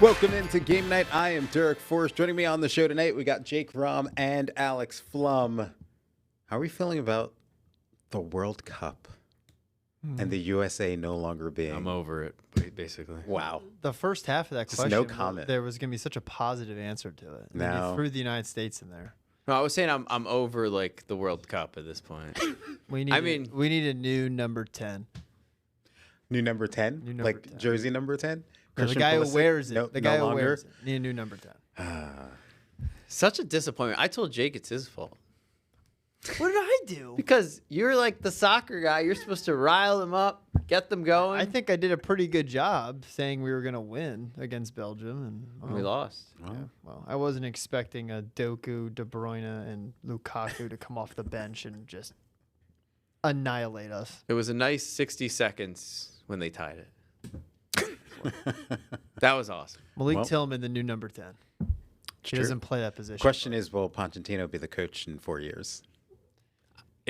Welcome into Game Night. I am Derek Forrest. Joining me on the show tonight, we got Jake Rom and Alex Flum. How are we feeling about the World Cup and the USA no longer being? I'm over it, basically. Wow. The first half of that Just question, no comment. there was going to be such a positive answer to it. And then No. you threw the United States in there. No, I was saying I'm over like the World Cup at this point. We need. We need a new number 10. New number 10? New number like 10. jersey number 10? No, the guy who wears it. No, the guy no who longer? wears it. Need a new number 10. Such a disappointment. I told Jake it's his fault. What did I do? Because you're like the soccer guy. You're supposed to rile them up, get them going. I think I did a pretty good job saying we were going to win against Belgium, and we lost. Yeah, well, I wasn't expecting a Doku, De Bruyne, and Lukaku to come off the bench and just annihilate us. It was a nice 60 seconds when they tied it. That was awesome. Malik Tillman, the new number 10. He True. doesn't play that position. Question is, will Pochettino be the coach in 4 years?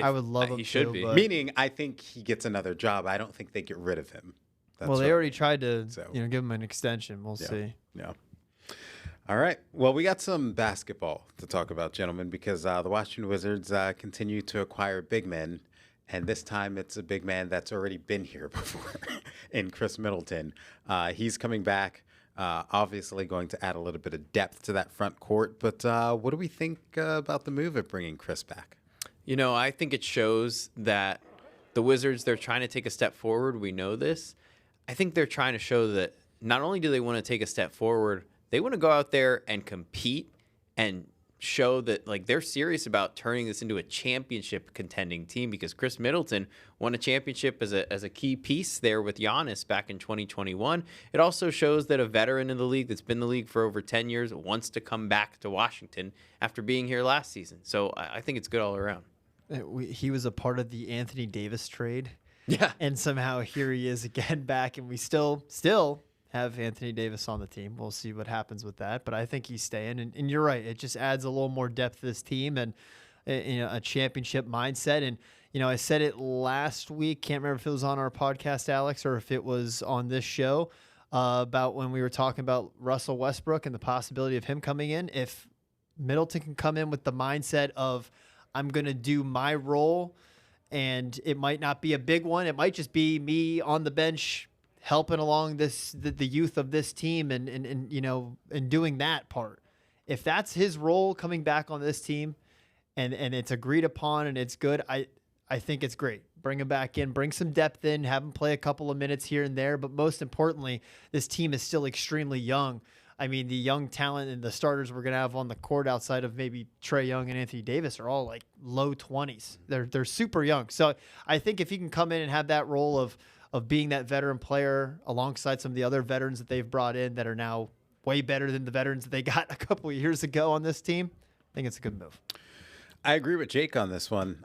I would love him He should to, be. but- Meaning, I think he gets another job. I don't think they get rid of him. That's well, they what- already tried to, So- give him an extension. We'll see. Yeah. All right. Well, we got some basketball to talk about, gentlemen, because the Washington Wizards continue to acquire big men. And this time it's a big man that's already been here before in Chris Middleton. He's coming back, obviously going to add a little bit of depth to that front court. But what do we think about the move of bringing Chris back? You know, I think it shows that the Wizards, they're trying to take a step forward. We know this. I think they're trying to show that not only do they want to take a step forward, they want to go out there and compete and show that like they're serious about turning this into a championship contending team, because Chris Middleton won a championship as a key piece there with Giannis back in 2021. It also shows that a veteran in the league that's been in the league for over 10 years wants to come back to Washington after being here last season. So I think it's good all around. He was a part of the Anthony Davis trade. Yeah. And somehow here he is again back, and we still have Anthony Davis on the team. We'll see what happens with that, but I think he's staying. And you're right, it just adds a little more depth to this team and a championship mindset. And I said it last week. Can't remember if it was on our podcast, Alex, or if it was on this show about when we were talking about Russell Westbrook and the possibility of him coming in. If Middleton can come in with the mindset of I'm going to do my role, and it might not be a big one. It might just be me on the bench helping along the youth of this team and doing that part. If that's his role coming back on this team and it's agreed upon and it's good, I think it's great. Bring him back in, bring some depth in, have him play a couple of minutes here and there. But most importantly, this team is still extremely young. I mean, the young talent and the starters we're going to have on the court outside of maybe Trae Young and Anthony Davis are all like low 20s. They're super young. So I think if he can come in and have that role of being that veteran player alongside some of the other veterans that they've brought in that are now way better than the veterans that they got a couple of years ago on this team, I think it's a good move. I agree with Jake on this one.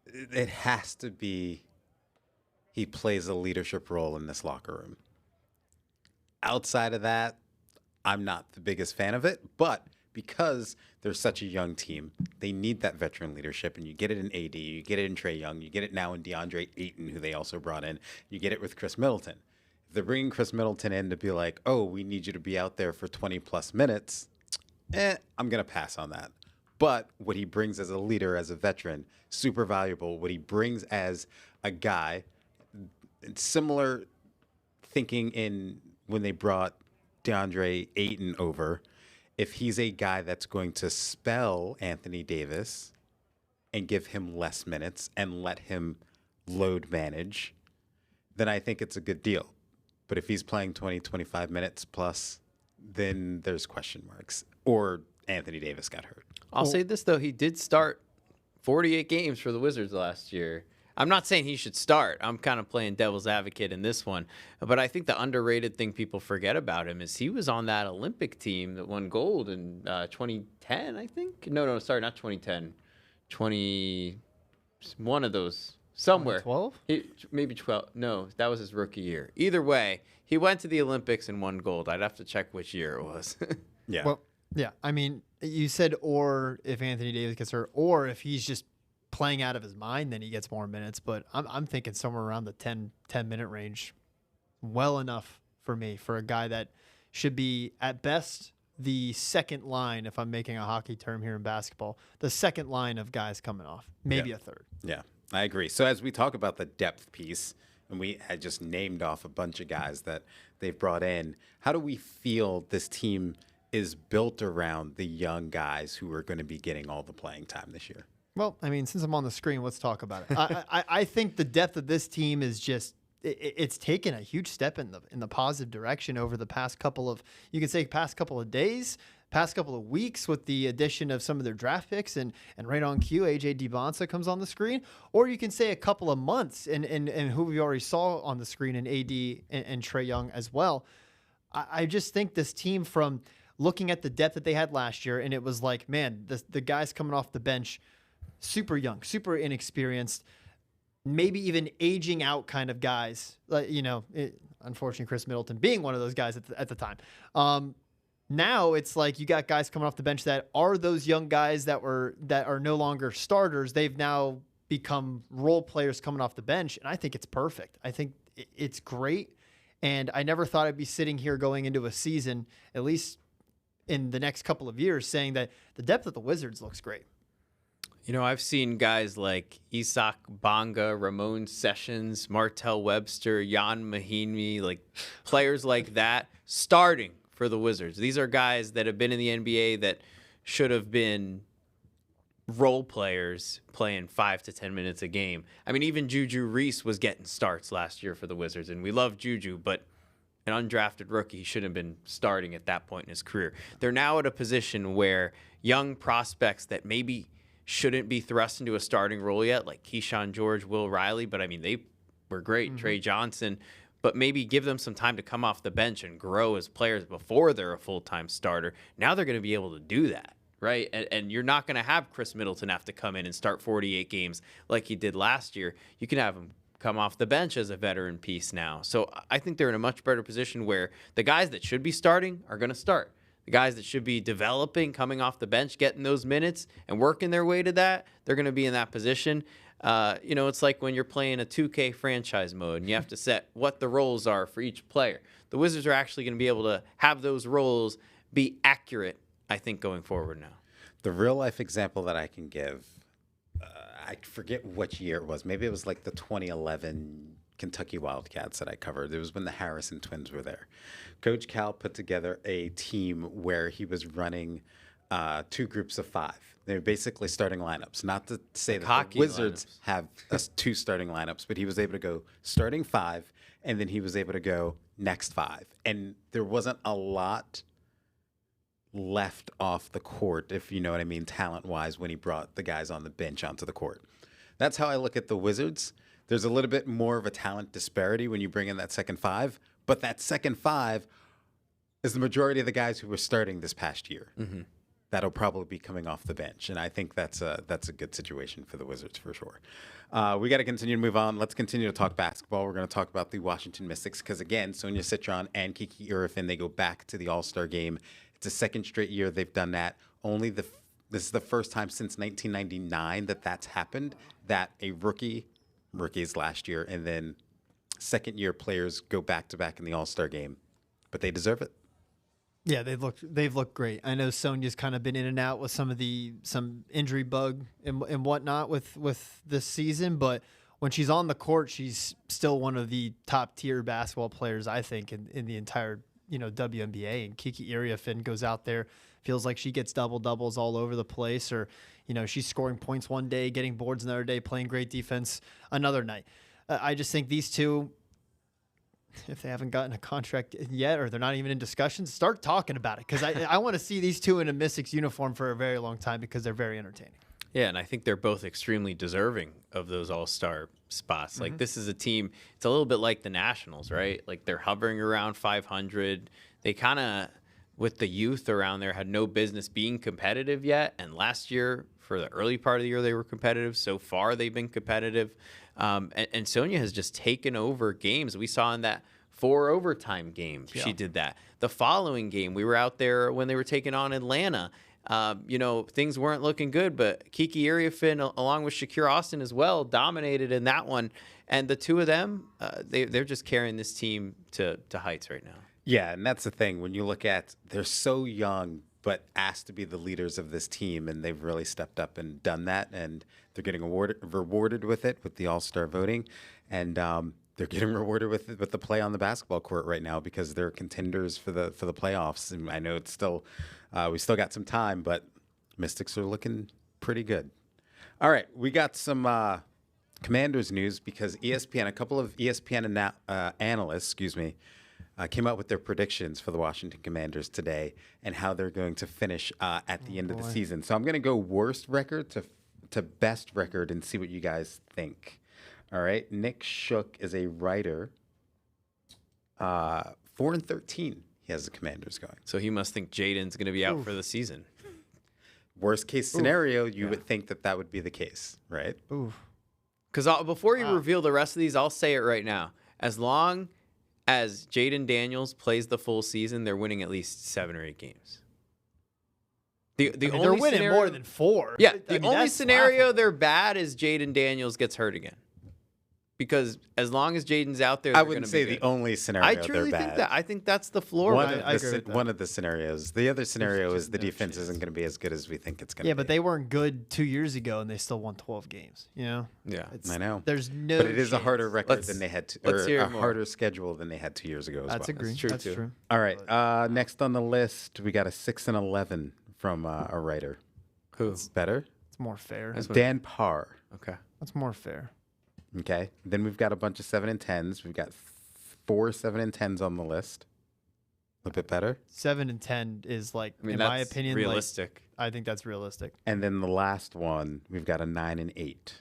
It has to be he plays a leadership role in this locker room. Outside of that, I'm not the biggest fan of it, but because they're such a young team, they need that veteran leadership, and you get it in AD, you get it in Trae Young, you get it now in DeAndre Ayton, who they also brought in, you get it with Chris Middleton. If they're bringing Chris Middleton in to be like, oh, we need you to be out there for 20-plus minutes, I'm going to pass on that. But what he brings as a leader, as a veteran, super valuable. What he brings as a guy, similar thinking in when they brought DeAndre Ayton over, if he's a guy that's going to spell Anthony Davis and give him less minutes and let him load manage, then I think it's a good deal. But if he's playing 20, 25 minutes plus, then there's question marks. Or Anthony Davis got hurt. I'll say this, though. He did start 48 games for the Wizards last year. I'm not saying he should start. I'm kind of playing devil's advocate in this one. But I think the underrated thing people forget about him is he was on that Olympic team that won gold in 2010, I think. No, sorry, not 2010. One of those. Somewhere. 12? Maybe 12. No, that was his rookie year. Either way, he went to the Olympics and won gold. I'd have to check which year it was. Yeah. Well, yeah. I mean, you said or if Anthony Davis gets hurt, or if he's just playing out of his mind, then he gets more minutes. But I'm thinking somewhere around the 10-minute range. Well enough for me for a guy that should be at best the second line, if I'm making a hockey term here in basketball, the second line of guys coming off, maybe a third. Yeah, I agree. So as we talk about the depth piece, and we had just named off a bunch of guys that they've brought in, how do we feel this team is built around the young guys who are going to be getting all the playing time this year? Well, I mean, since I'm on the screen, let's talk about it. I think the depth of this team is just it's taken a huge step in the positive direction over the past couple of, you could say, past couple of days, past couple of weeks, with the addition of some of their draft picks and right on cue, AJ DiBonsa comes on the screen, or you can say a couple of months and who we already saw on the screen in AD and Trae Young as well. I just think this team, from looking at the depth that they had last year, and it was like, man, the guys coming off the bench, super young, super inexperienced, maybe even aging out kind of guys. Unfortunately, Chris Middleton being one of those guys at the time. Now it's like you got guys coming off the bench that are those young guys that are no longer starters. They've now become role players coming off the bench, and I think it's perfect. I think it's great, and I never thought I'd be sitting here going into a season, at least in the next couple of years, saying that the depth of the Wizards looks great. I've seen guys like Isak Bonga, Ramon Sessions, Martell Webster, Jan Mahinmi, like players like that starting for the Wizards. These are guys that have been in the NBA that should have been role players playing 5 to 10 minutes a game. I mean, even Juju Reese was getting starts last year for the Wizards, and we love Juju, but an undrafted rookie should have been starting at that point in his career. They're now at a position where young prospects that maybe shouldn't be thrust into a starting role yet, like Keyshawn George, Will Riley, but I mean, they were great. Trey Johnson, but maybe give them some time to come off the bench and grow as players before they're a full-time starter. Now they're going to be able to do that, right? And you're not going to have Chris Middleton have to come in and start 48 games like he did last year. You can have him come off the bench as a veteran piece now. So I think they're in a much better position where the guys that should be starting are going to start. The guys that should be developing, coming off the bench, getting those minutes and working their way to that, they're going to be in that position. It's like when you're playing a 2K franchise mode and you have to set what the roles are for each player. The Wizards are actually going to be able to have those roles be accurate, I think, going forward now. The real-life example that I can give, I forget which year it was. Maybe it was like the 2011 Kentucky Wildcats that I covered. It was when the Harrison twins were there. Coach Cal put together a team where he was running 2 groups of 5. They were basically starting lineups. Not to say that the Wizards have 2 starting lineups, but he was able to go starting 5, and then he was able to go next 5. And there wasn't a lot left off the court, if you know what I mean, talent-wise, when he brought the guys on the bench onto the court. That's how I look at the Wizards. There's a little bit more of a talent disparity when you bring in that second 5, but that second 5 is the majority of the guys who were starting this past year. That'll probably be coming off the bench, and I think that's a good situation for the Wizards for sure. We got to continue to move on. Let's continue to talk basketball. We're going to talk about the Washington Mystics because, again, Sonia Citron and Kiki Irifin, they go back to the All-Star game. It's a second straight year they've done that. This is the first time since 1999 that that's happened, that a rookies last year, and then second-year players go back-to-back in the All-Star game. But they deserve it. Yeah, they've looked great. I know Sonia's kind of been in and out with some injury bug and whatnot with this season, but when she's on the court, she's still one of the top-tier basketball players, I think, in the entire WNBA. And Kiki Iriafin goes out there, feels like she gets double-doubles all over the place, or she's scoring points one day, getting boards another day, playing great defense another night. I just think these two, if they haven't gotten a contract yet or they're not even in discussions, start talking about it, because I want to see these two in a Mystics uniform for a very long time because they're very entertaining. Yeah, and I think they're both extremely deserving of those all-star spots. Like, this is a team, it's a little bit like the Nationals, right? Like, they're hovering around 500. They kind of, with the youth around there, had no business being competitive yet. And last year, for the early part of the year, they were competitive. So far, they've been competitive. And Sonia has just taken over games. We saw in that 4 overtime games, she did that. The following game, we were out there when they were taking on Atlanta. Things weren't looking good, but Kiki Iriafin, along with Shakir Austin as well, dominated in that one. And the two of them, they're just carrying this team to heights right now. Yeah, and that's the thing. When you look at, they're so young, but asked to be the leaders of this team, and they've really stepped up and done that, and they're getting rewarded with it with the All-Star voting, and they're getting rewarded with the play on the basketball court right now because they're contenders for the playoffs. And I know it's still we still got some time, but Mystics are looking pretty good. All right, we got some Commanders news because ESPN, a couple of ESPN analysts, came out with their predictions for the Washington Commanders today and how they're going to finish at the end of the season. So I'm going to go worst record to best record and see what you guys think. All right. Nick Shook is a writer. 4-13. He has the Commanders going. So he must think Jaden's going to be out for the season. Worst case scenario, you would think that would be the case, right? Because before you reveal the rest of these, I'll say it right now. As long as Jaden Daniels plays the full season, they're winning at least 7 or 8 games. They're winning more than 4. Yeah, the only scenario they're bad is Jaden Daniels gets hurt again. Because as long as Jaden's out there, I wouldn't say the only scenario I they're truly bad. think that. I think that's the floor. One of the scenarios. The other scenario is the defense isn't going to be as good as we think it's going to be. Yeah, but they weren't good 2 years ago, and they still won 12 games. Yeah. I know. There's no. But it is a harder record Let's- than they had, let's hear a more. harder schedule than they had 2 years ago. That's agreed. That's true. All right. Next on the list, we got a 6-11 from a writer. Who? It's better. It's more fair. Dan Parr. Okay. That's more fair. Okay. Then we've got a bunch of 7-10s. We've got 4 7-10s on the list. A bit better. 7-10 is in that's my opinion, realistic. I think that's realistic. And then the last one, we've got a 9-8.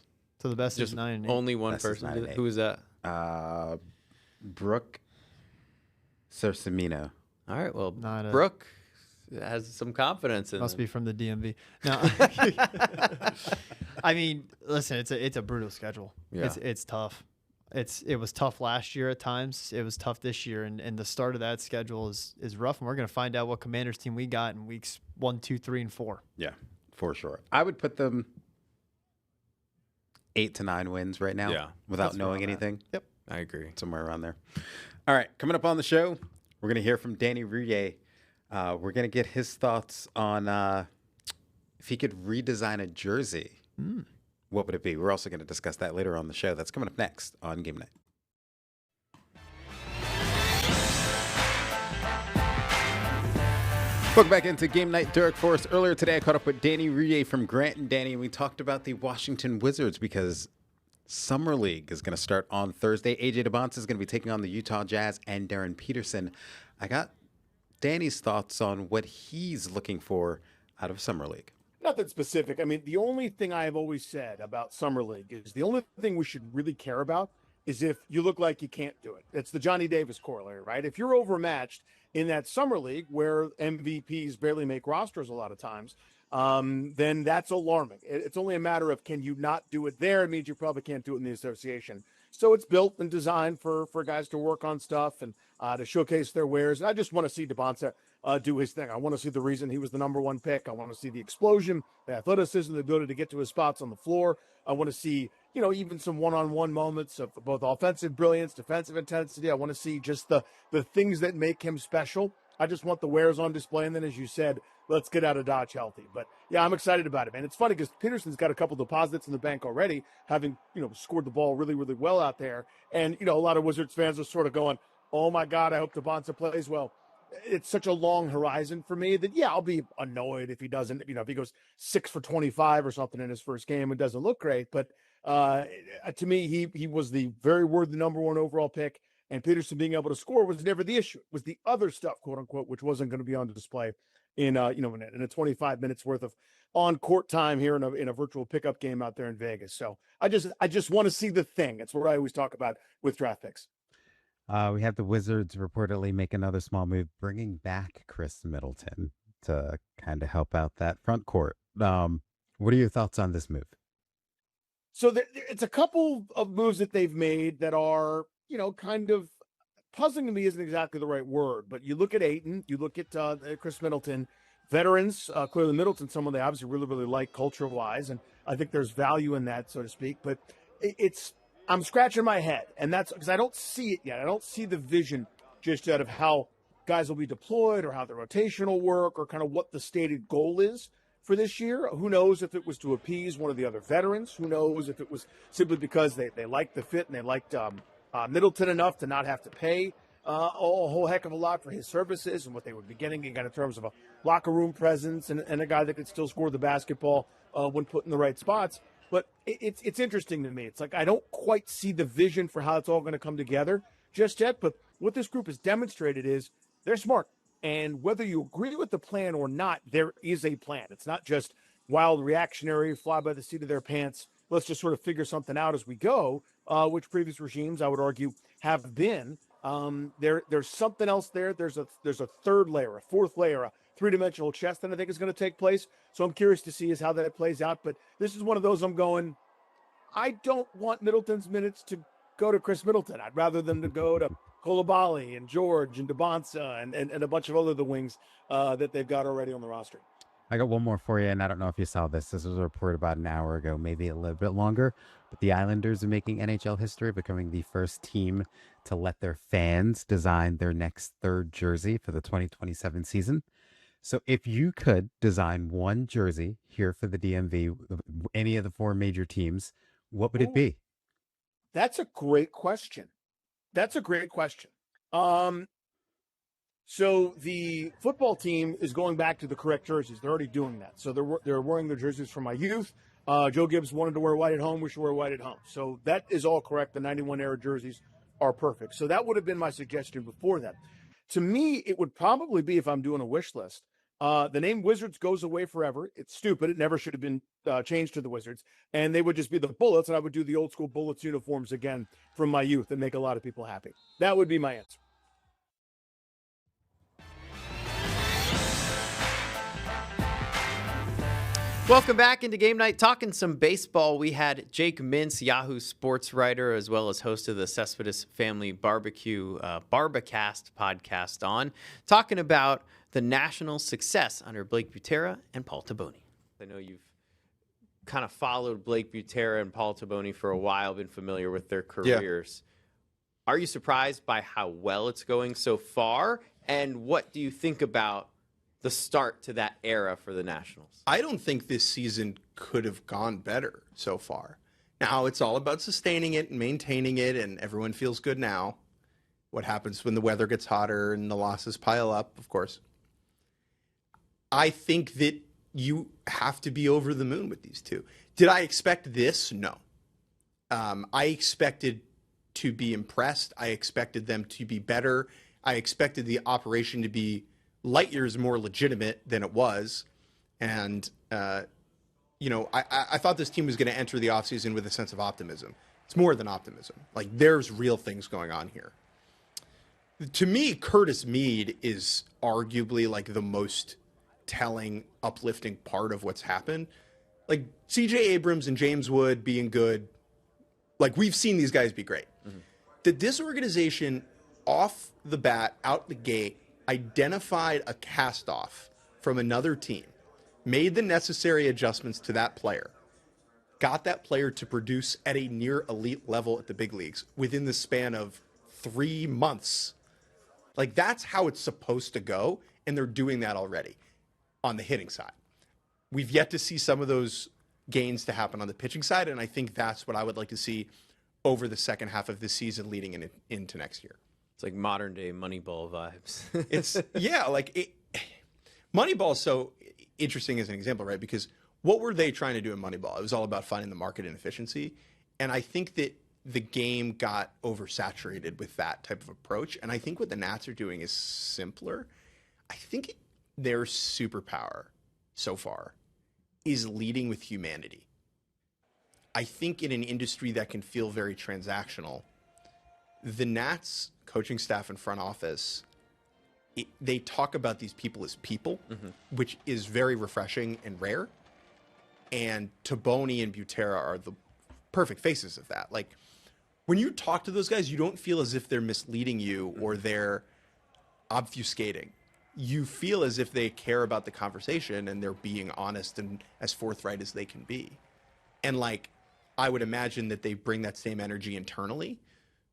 So the best Just is 9 and 8. only one Best is person. 9 and 8. Who is that? Brooke Cercimino. All right. Well, Not a- Brooke has some confidence in Must him. be from the DMV. No, I mean, listen, it's a brutal schedule. Yeah. It's tough. It was tough last year at times. It was tough this year, and the start of that schedule is rough. And we're gonna find out what Commanders team we got in weeks 1, 2, 3, and 4. Yeah, for sure. I would put them 8 to 9 wins right now. Yeah. Without That's knowing where I'm at. anything. Yep. I agree. Somewhere around there. All right, coming up on the show, we're gonna hear from Danny Rouillet. We're gonna get his thoughts on if he could redesign a jersey. What would it be? We're also going to discuss that later on the show. That's coming up next on Game Night. Welcome back into Game Night. Derek Forrest. Earlier today, I caught up with Danny Rouillet from Grant and Danny, and we talked about the Washington Wizards because Summer League is going to start on Thursday. AJ DeBonce is going to be taking on the Utah Jazz and Darren Peterson. I got Danny's thoughts on what he's looking for out of Summer League. Nothing specific. I mean, the only thing I have always said about Summer League is the only thing we should really care about is if you look like you can't do it. It's the Johnny Davis corollary, right? If you're overmatched in that Summer League where MVPs barely make rosters a lot of times, then that's alarming. It's only a matter of can you not do it there? It means you probably can't do it in the association. So it's built and designed for guys to work on stuff and to showcase their wares. And I just want to see DeBonce do his thing. I want to see the reason he was the number 1 pick. I want to see the explosion, the athleticism, the ability to get to his spots on the floor. I want to see, even some one-on-one moments of both offensive brilliance, defensive intensity. I want to see just the things that make him special. I just want the wares on display. And then, as you said, let's get out of Dodge healthy. But, yeah, I'm excited about it, man. It's funny because Peterson's got a couple deposits in the bank already, having, scored the ball really, really well out there. And, a lot of Wizards fans are sort of going, oh, my God, I hope DeBonce plays well. It's such a long horizon for me that, yeah, I'll be annoyed if he doesn't, if he goes 6 for 25 or something in his first game and doesn't look great. But to me, he was the very worthy number 1 overall pick. And Peterson being able to score was never the issue. It was the other stuff, quote unquote, which wasn't going to be on display in a 25 minutes worth of on court time here in a virtual pickup game out there in Vegas. So I just want to see the thing. It's what I always talk about with draft picks. We have the Wizards reportedly make another small move, bringing back Chris Middleton to kind of help out that front court. What are your thoughts on this move? So it's a couple of moves that they've made that are, kind of puzzling to me isn't exactly the right word, but you look at Ayton, you look at Chris Middleton. veterans. Clearly Middleton, someone they obviously really, really like culture-wise, and I think there's value in that, so to speak. But I'm scratching my head, and that's because I don't see it yet. I don't see the vision just yet of how guys will be deployed or how the rotation will work or kind of what the stated goal is for this year. Who knows if it was to appease one of the other veterans? Who knows if it was simply because they liked the fit and they liked Middleton enough to not have to pay a whole heck of a lot for his services and what they would be getting in terms of a locker room presence and a guy that could still score the basketball when put in the right spots. But it's interesting to me. It's like I don't quite see the vision for how it's all going to come together just yet. But what this group has demonstrated is they're smart. And whether you agree with the plan or not, there is a plan. It's not just wild reactionary, fly by the seat of their pants. Let's just sort of figure something out as we go, which previous regimes, I would argue, have been. There's something else there. There's a third layer, a fourth layer, a three-dimensional chess that I think is going to take place. So I'm curious to see how that plays out. But this is one of those I'm going, I don't want Middleton's minutes to go to Chris Middleton. I'd rather them to go to Coulibaly and George and DeBonsa and a bunch of other the wings that they've got already on the roster. I got one more for you, and I don't know if you saw this. This was reported about an hour ago, maybe a little bit longer. But the Islanders are making NHL history, becoming the first team to let their fans design their next third jersey for the 2027 season. So if you could design one jersey here for the DMV, any of the four major teams, what would it be? That's a great question. So the football team is going back to the correct jerseys. They're already doing that. So they're wearing their jerseys from my youth. Joe Gibbs wanted to wear white at home. We should wear white at home. So that is all correct. The 91 era jerseys are perfect. So that would have been my suggestion before that. To me, it would probably be, if I'm doing a wish list, the name Wizards goes away forever. It's stupid. It never should have been changed to the Wizards. And they would just be the Bullets, and I would do the old school Bullets uniforms again from my youth and make a lot of people happy. That would be my answer. Welcome back into Game Night. Talking some baseball, we had Jake Mintz, Yahoo sports writer, as well as host of the Cespedes Family Barbecue Barbacast podcast on, talking about the national success under Blake Butera and Paul Taboni. I know you've kind of followed Blake Butera and Paul Taboni for a while, been familiar with their careers. Yeah. Are you surprised by how well it's going so far? And what do you think about the start to that era for the Nationals? I don't think this season could have gone better so far. Now, it's all about sustaining it and maintaining it, and everyone feels good now. What happens when the weather gets hotter and the losses pile up, of course. I think that you have to be over the moon with these two. Did I expect this? No. I expected to be impressed. I expected them to be better. I expected the operation to be light years more legitimate than it was. And, I thought this team was going to enter the offseason with a sense of optimism. It's more than optimism. Like, there's real things going on here. To me, Curtis Meade is arguably like the most telling, uplifting part of what's happened. Like, C.J. Abrams and James Wood being good, like, we've seen these guys be great. Mm-hmm. That this organization, off the bat, out the gate, identified a cast-off from another team, made the necessary adjustments to that player, got that player to produce at a near elite level at the big leagues within the span of 3 months. Like, that's how it's supposed to go, and they're doing that already on the hitting side. We've yet to see some of those gains to happen on the pitching side, and I think that's what I would like to see over the second half of this season leading into next year. It's like modern day Moneyball vibes. Moneyball is so interesting as an example, right? Because what were they trying to do in Moneyball? It was all about finding the market inefficiency. And I think that the game got oversaturated with that type of approach. And I think what the Nats are doing is simpler. I think their superpower so far is leading with humanity. I think in an industry that can feel very transactional, the Nats coaching staff and front office, they talk about these people as people, mm-hmm. which is very refreshing and rare. And Taboni and Butera are the perfect faces of that. Like, when you talk to those guys, you don't feel as if they're misleading you or they're obfuscating. you feel as if they care about the conversation and they're being honest and as forthright as they can be. And like, I would imagine that they bring that same energy internally.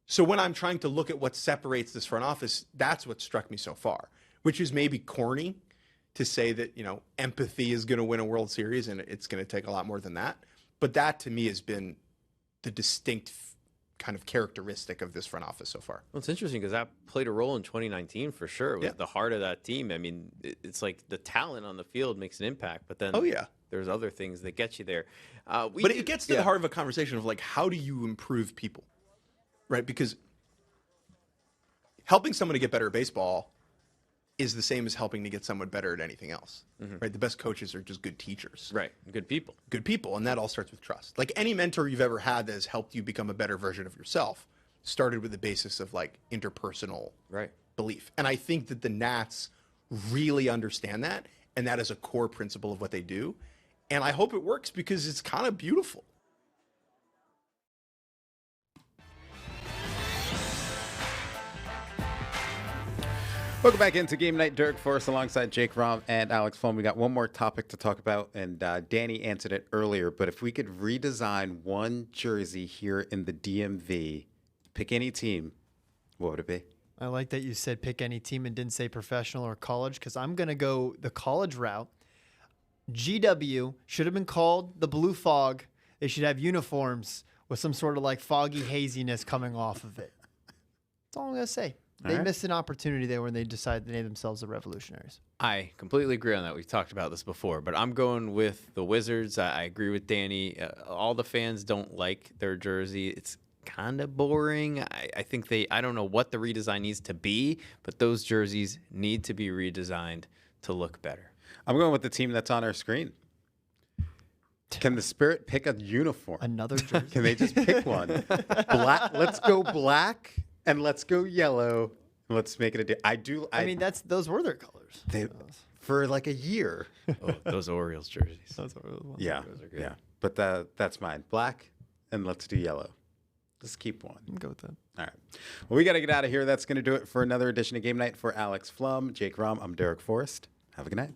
So when I'm trying to look at what separates this front office, that's what struck me so far, which is maybe corny to say that, empathy is going to win a World Series and it's going to take a lot more than that. But that to me has been the distinct kind of characteristic of this front office so far. Well, it's interesting because that played a role in 2019 for sure. It was the heart of that team. I mean, it's like the talent on the field makes an impact, but then there's other things that get you there. But it gets to the heart of a conversation of like, how do you improve people, right? Because helping someone to get better at baseball is the same as helping to get someone better at anything else, right? The best coaches are just good teachers. Right. Good people. And that all starts with trust. Like any mentor you've ever had that has helped you become a better version of yourself started with the basis of like interpersonal belief. And I think that the Nats really understand that. And that is a core principle of what they do. And I hope it works because it's kind of beautiful. Welcome back into Game Night. Derek Forrest alongside Jake Rom and Alex Flom. We got one more topic to talk about, and Danny answered it earlier. But if we could redesign one jersey here in the DMV, pick any team, what would it be? I like that you said pick any team and didn't say professional or college, because I'm going to go the college route. GW should have been called the Blue Fog. They should have uniforms with some sort of like foggy haziness coming off of it. That's all I'm going to say. They missed an opportunity there when they decided to name themselves the Revolutionaries. I completely agree on that. We've talked about this before, but I'm going with the Wizards. I agree with Danny. All the fans don't like their jersey. It's kind of boring. I think I don't know what the redesign needs to be, but those jerseys need to be redesigned to look better. I'm going with the team that's on our screen. Can the Spirit pick a uniform? Another jersey? Can they just pick one? Black. Let's go black. And let's go yellow. Let's make it I mean, those were their colors. For like a year. Oh, those Orioles jerseys. Yeah. Those are good. Yeah. But that's mine. Black, and let's do yellow. Let's keep one. I'm good with that. All right. Well, we got to get out of here. That's going to do it for another edition of Game Night. For Alex Flum, Jake Rom, I'm Derek Forrest. Have a good night.